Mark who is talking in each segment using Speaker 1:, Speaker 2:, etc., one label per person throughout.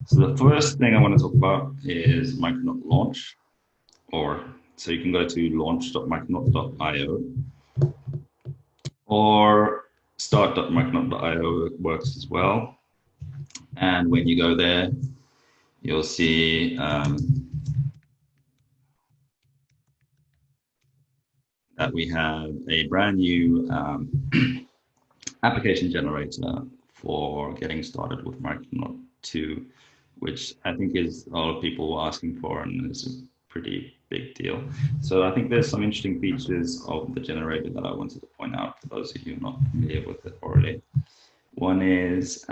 Speaker 1: So the first thing I want to talk about is Micronaut Launch, so you can go to launch.micronaut.io or start.micronaut.io works as well. And when you go there, you'll see that we have a brand new application generator for getting started with Micronaut 2, which I think is a lot of people were asking for, and it's a pretty big deal. So I think there's some interesting features of the generator that I wanted to point out for those of you not familiar with it already. One is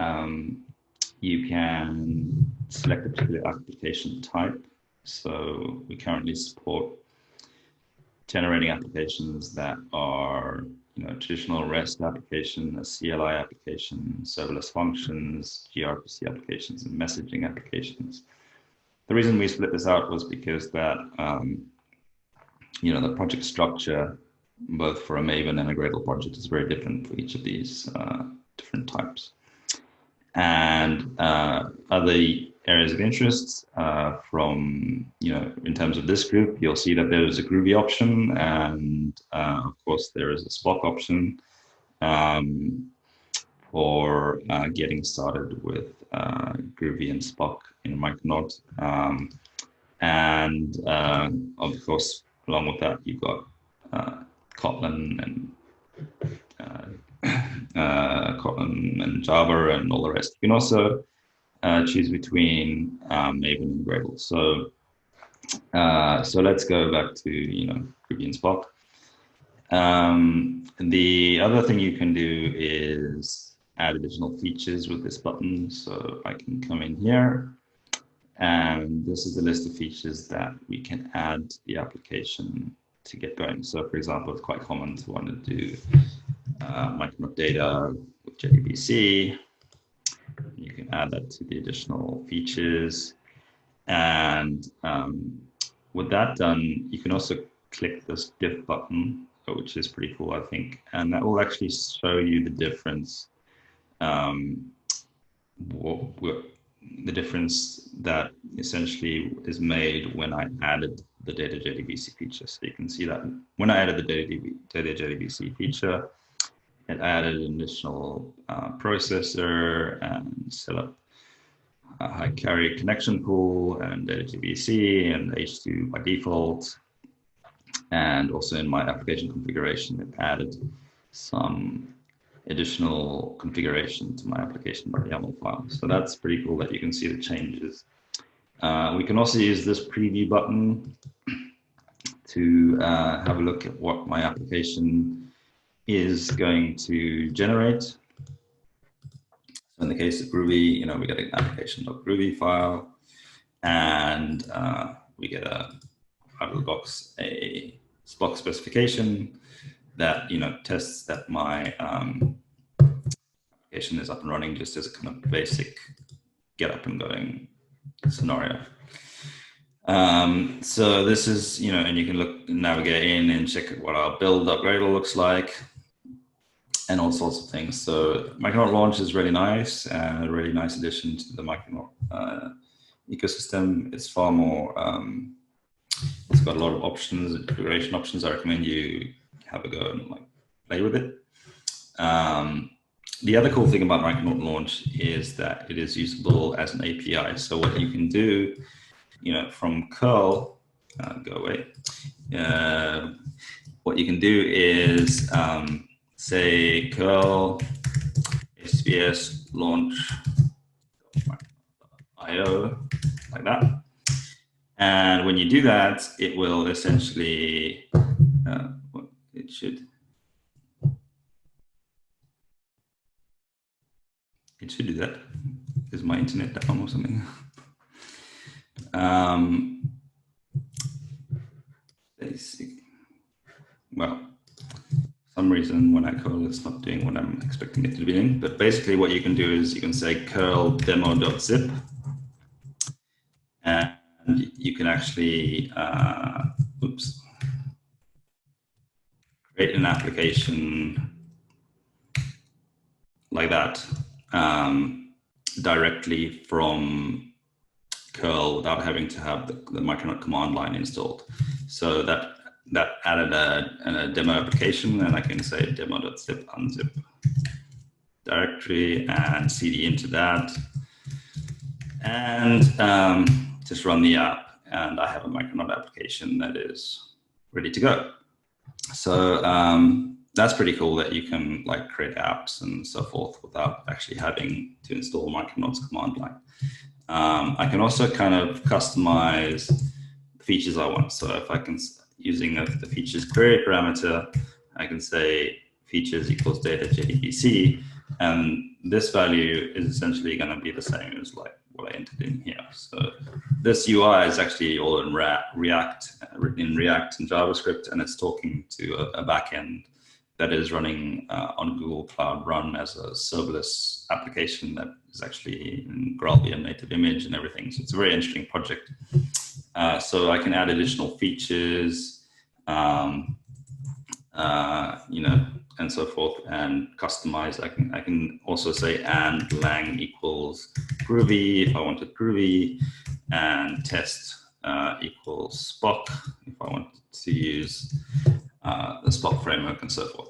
Speaker 1: you can select a particular application type. So we currently support generating applications that are traditional REST application, a CLI application, serverless functions, gRPC applications, and messaging applications. The reason we split this out was because that the project structure, both for a Maven and a Gradle project, is very different for each of these different types. And other areas of interest in terms of this group, you'll see that there is a Groovy option, and of course there is a Spock option for getting started with Groovy and Spock in Micronaut. And of course, along with that, you've got Kotlin and Java and all the rest. You can also choose between Maven and Gradle. So let's go back to Groovy and Spock. The other thing you can do is add additional features with this button. So I can come in here, and this is the list of features that we can add to the application to get going. So for example, it's quite common to want to do Micronaut data with JDBC. You can add that to the additional features. And with that done, you can also click this diff button, which is pretty cool, I think. And that will actually show you the difference, the difference that essentially is made when I added the data JDBC feature. So you can see that when I added the data JDBC feature, it added an additional processor and set up a high carrier connection pool and data JDBC and H2 by default. And also in my application configuration, it added some additional configuration to my application by YAML file. So that's pretty cool that you can see the changes. We can also use this preview button to have a look at what my application is going to generate. So in the case of Groovy, we get an application.groovy file, and we get out of the box a Spock specification that tests that my application is up and running, just as a kind of basic get up and going scenario. So this is, and you can navigate in and check what our build.gradle looks like and all sorts of things. So Micronaut Launch is really nice, and a really nice addition to the Micronaut ecosystem. It's far more, it's got a lot of options, configuration options. I recommend you have a go and play with it. The other cool thing about Micronaut Launch is that it is usable as an API. So what you can do, from curl, go away. What you can do is say curl HTTPS launch IO, like that. And when you do that, it will essentially, it should do that. Is my internet down or something? Well, for some reason when I curl, it's not doing what I'm expecting it to be doing. But basically what you can do is you can say curl demo.zip, and you can actually, create an application like that directly from curl without having to have the Micronaut command line installed. So that added a demo application, and I can say demo.zip unzip directory and cd into that, and just run the app, and I have a Micronaut application that is ready to go. So that's pretty cool that you can like create apps and so forth without actually having to install Micronaut's command line. I can also kind of customize the features I want. So if I can, using the features query parameter, I can say features equals data JDBC, and this value is essentially going to be the same as like what I entered in here. So this UI is actually all in React, written in React and JavaScript, and it's talking to a backend that is running on Google Cloud Run as a serverless application that is actually in GraalVM native image and everything. So it's a very interesting project. So I can add additional features, you know, and so forth, and customize. I can also say and lang equals Groovy if I wanted Groovy, and test equals Spock if I want to use the Spock framework and so forth.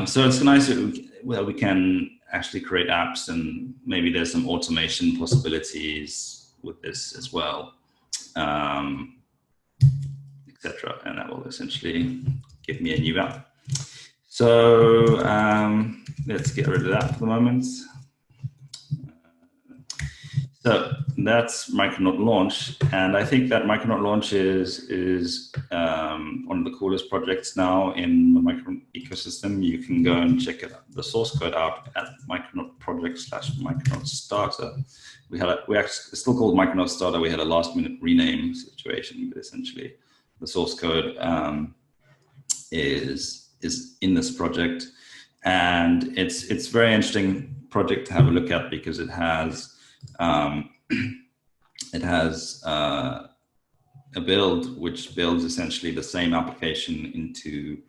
Speaker 1: So it's nice that we can actually create apps, and maybe there's some automation possibilities with this as well, etc. And that will essentially give me a new app. So let's get rid of that for the moment. So that's Micronaut Launch, and I think that Micronaut Launch is one of the coolest projects now in the Micronaut ecosystem. You can go and check the source code out at Micronaut project/Micronaut Starter. We actually, it's still called Micronaut Starter. We had a last-minute rename situation, but essentially the source code is in this project, and it's very interesting project to have a look at because it has a build which builds essentially the same application into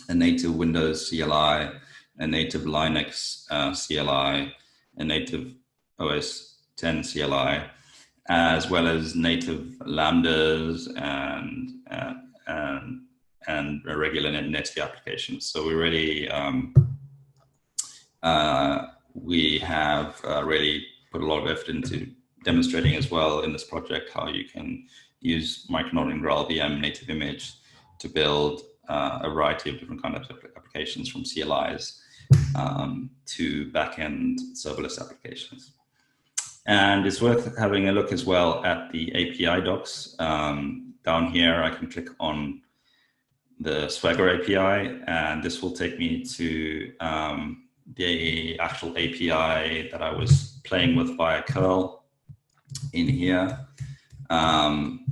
Speaker 1: a native Windows CLI, a native Linux CLI, a native OS 10 CLI, as well as native Lambdas and regular Netty applications. So we really we have really put a lot of effort into demonstrating as well in this project how you can use Micronaut and GraalVM native image to build a variety of different kinds of applications, from CLIs to backend serverless applications. And it's worth having a look as well at the API docs. Down here, I can click on the Swagger API, and this will take me to the actual API that I was playing with via curl in here.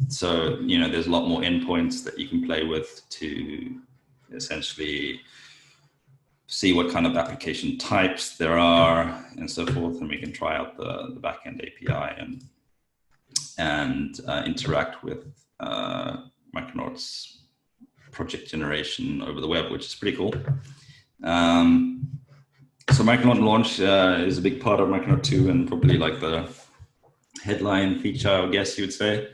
Speaker 1: So, you know, there's a lot more endpoints that you can play with to essentially see what kind of application types there are and so forth. And we can try out the backend API and interact with Micronaut's project generation over the web, which is pretty cool. So Micronaut Launch is a big part of Micronaut 2 and probably like the headline feature, I guess you would say.